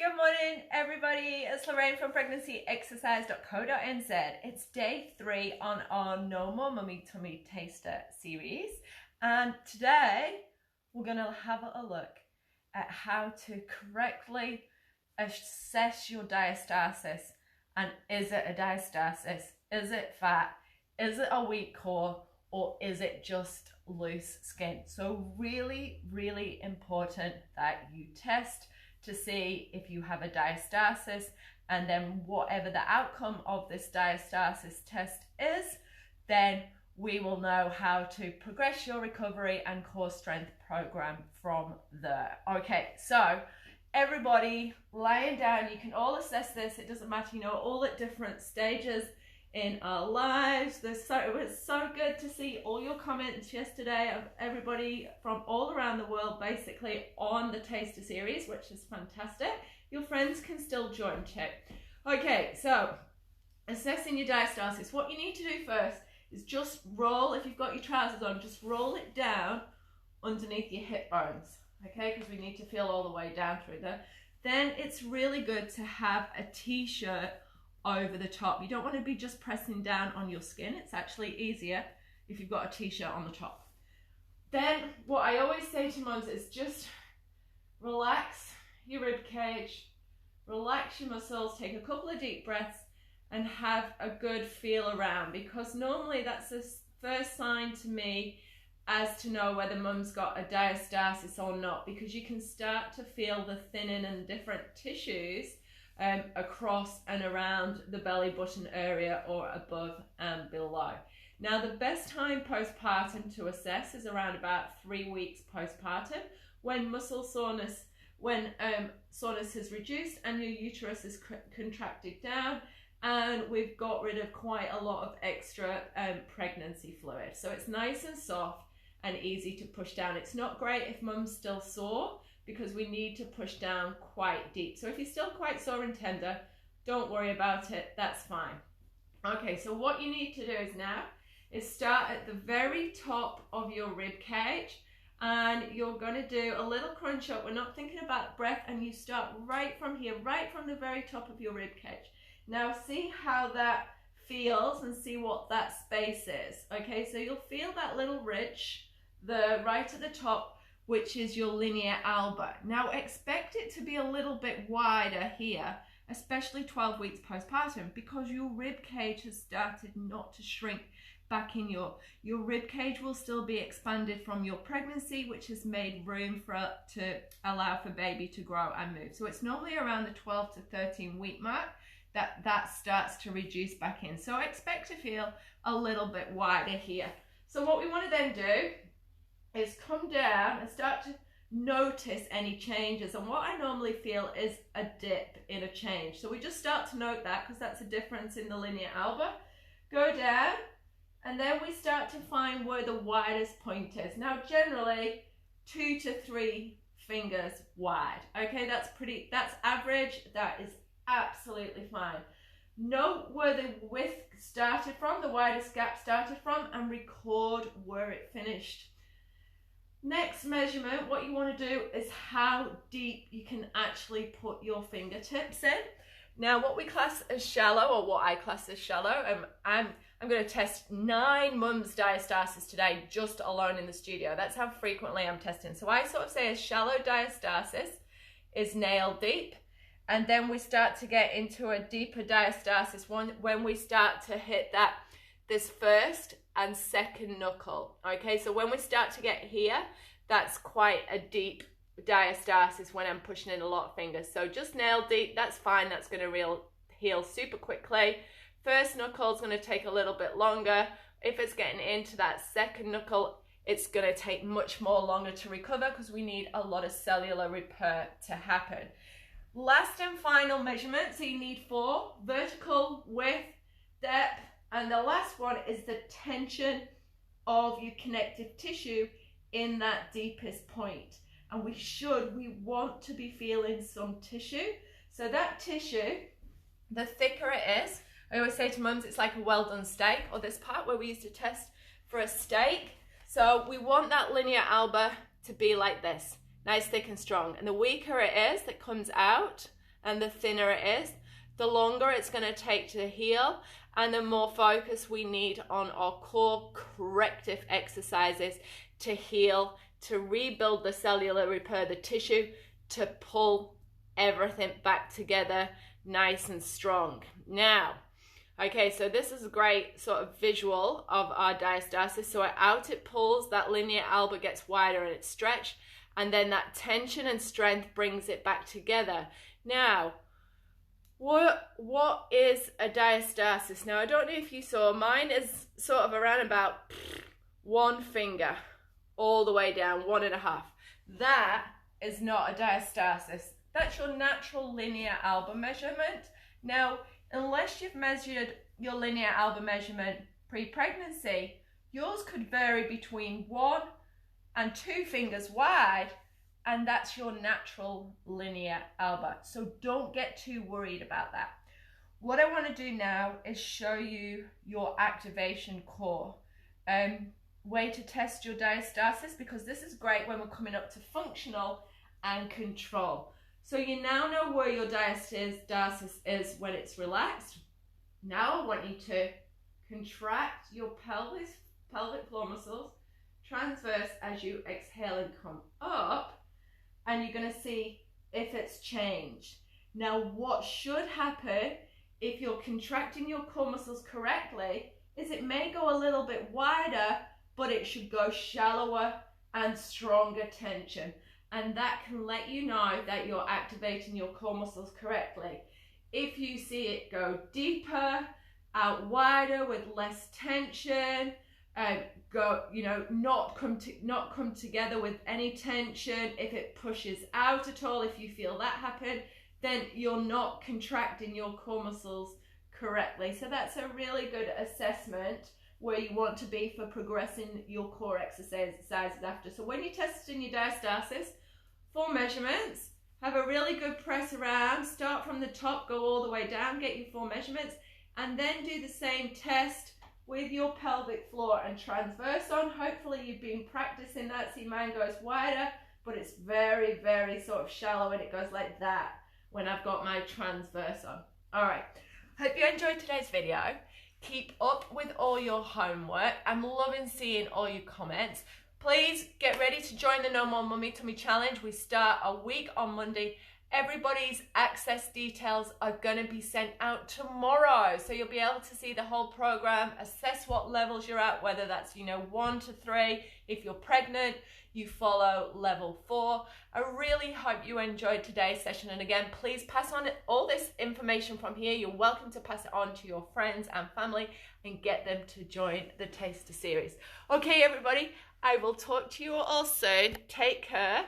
Good morning, everybody. It's Lorraine from pregnancyexercise.co.nz. It's day 3 on our No More Mummy Tummy Taster series. And today we're going to have a look at how to correctly assess your diastasis. And is it a diastasis? Is it fat? Is it a weak core? Or is it just loose skin? So really, really important that you test to see if you have a diastasis, and then whatever the outcome of this diastasis test is, then we will know how to progress your recovery and core strength program from there. Okay, so everybody lying down, you can all assess this. It doesn't matter, you know, all at different stages in our lives. It was so good to see all your comments yesterday of everybody from all around the world basically on the Taster series, which is fantastic. Your friends can still join too. Okay, so assessing your diastasis. What you need to do first is just roll, if you've got your trousers on, just roll it down underneath your hip bones, okay, because we need to feel all the way down through there. Then it's really good to have a t-shirt over the top. You don't want to be just pressing down on your skin. It's actually easier if you've got a t-shirt on the top. Then what I always say to mums is just relax your rib cage, relax your muscles, take a couple of deep breaths and have a good feel around, because normally that's the first sign to me as to know whether mum's got a diastasis or not, because you can start to feel the thinning and different tissues across and around the belly button area or above and below. Now the best time postpartum to assess is around about 3 weeks postpartum, when muscle soreness, soreness has reduced and your uterus is contracted down and we've got rid of quite a lot of extra pregnancy fluid. So it's nice and soft and easy to push down. It's not great if mum's still sore, because we need to push down quite deep. So if you're still quite sore and tender, don't worry about it, that's fine. Okay, so what you need to do is start at the very top of your rib cage, and you're going to do a little crunch up. We're not thinking about breath, and you start right from here, right from the very top of your rib cage. Now see how that feels and see what that space is. Okay, so you'll feel that little ridge, right at the top, which is your linea alba. Now expect it to be a little bit wider here, especially 12 weeks postpartum, because your rib cage has started not to shrink back in. Your rib cage will still be expanded from your pregnancy, which has made room to allow for baby to grow and move. So it's normally around the 12 to 13 week mark that starts to reduce back in. So expect to feel a little bit wider here. So what we want to then do is come down and start to notice any changes. And what I normally feel is a dip in a change. So we just start to note that, because that's a difference in the linea alba. Go down, and then we start to find where the widest point is. Now generally 2 to 3 fingers wide. Okay, that's average, that is absolutely fine. Note where the width started from, the widest gap started from, and record where it finished. Next measurement, what you want to do is how deep you can actually put your fingertips in. Now what we class as shallow, or what I class as shallow, I'm going to test 9 mums diastasis today just alone in the studio. That's how frequently I'm testing. So I sort of say a shallow diastasis is nail deep, and then we start to get into a deeper diastasis when we start to hit this first and second knuckle. Okay, so when we start to get here, that's quite a deep diastasis when I'm pushing in a lot of fingers. So just nail deep, that's fine, that's going to heal super quickly. First knuckle is going to take a little bit longer. If it's getting into that second knuckle, it's going to take much more longer to recover, because we need a lot of cellular repair to happen. Last and final measurement, so you need 4: vertical, width, depth, and the last one is the tension of your connective tissue in that deepest point. And we want to be feeling some tissue. So that tissue, the thicker it is, I always say to mums, it's like a well done steak, or this part where we used to test for a steak. So we want that linea alba to be like this, nice, thick and strong. And the weaker it is that comes out, and the thinner it is, the longer it's going to take to heal, and the more focus we need on our core corrective exercises to heal, to rebuild the cellular, repair the tissue, to pull everything back together nice and strong. Now, okay, so this is a great sort of visual of our diastasis. So out it pulls, that linea alba gets wider and it's stretched, and then that tension and strength brings it back together. Now, what is a diastasis? Now, I don't know if you saw, mine is sort of around about one finger all the way down, 1.5. That is not a diastasis. That's your natural linea alba measurement. Now, unless you've measured your linea alba measurement pre-pregnancy, yours could vary between 1 and 2 fingers wide, and that's your natural linea alba. So don't get too worried about that. What I want to do now is show you your activation core. Way to test your diastasis, because this is great when we're coming up to functional and control. So you now know where your diastasis is when it's relaxed. Now I want you to contract your pelvic floor muscles, transverse as you exhale and come up, and you're going to see if it's changed. Now, what should happen if you're contracting your core muscles correctly is it may go a little bit wider, but it should go shallower and stronger tension. And that can let you know that you're activating your core muscles correctly. If you see it go deeper, out wider with less tension, not come together with any tension, if it pushes out at all, if you feel that happen, then you're not contracting your core muscles correctly. So that's a really good assessment where you want to be for progressing your core exercises after. So when you're testing your diastasis, 4 measurements, have a really good press around, start from the top, go all the way down, get your 4 measurements, and then do the same test with your pelvic floor and transverse on. Hopefully you've been practicing that. See, mine goes wider, but it's very, very sort of shallow, and it goes like that when I've got my transverse on. All right, hope you enjoyed today's video. Keep up with all your homework. I'm loving seeing all your comments. Please get ready to join the No More Mummy Tummy Challenge. We start a week on Monday. Everybody's access details are going to be sent out tomorrow. So you'll be able to see the whole program, assess what levels you're at, whether that's, 1 to 3. If you're pregnant, you follow level 4. I really hope you enjoyed today's session. And again, please pass on all this information from here. You're welcome to pass it on to your friends and family and get them to join the Taster series. Okay, everybody, I will talk to you all soon. Take care.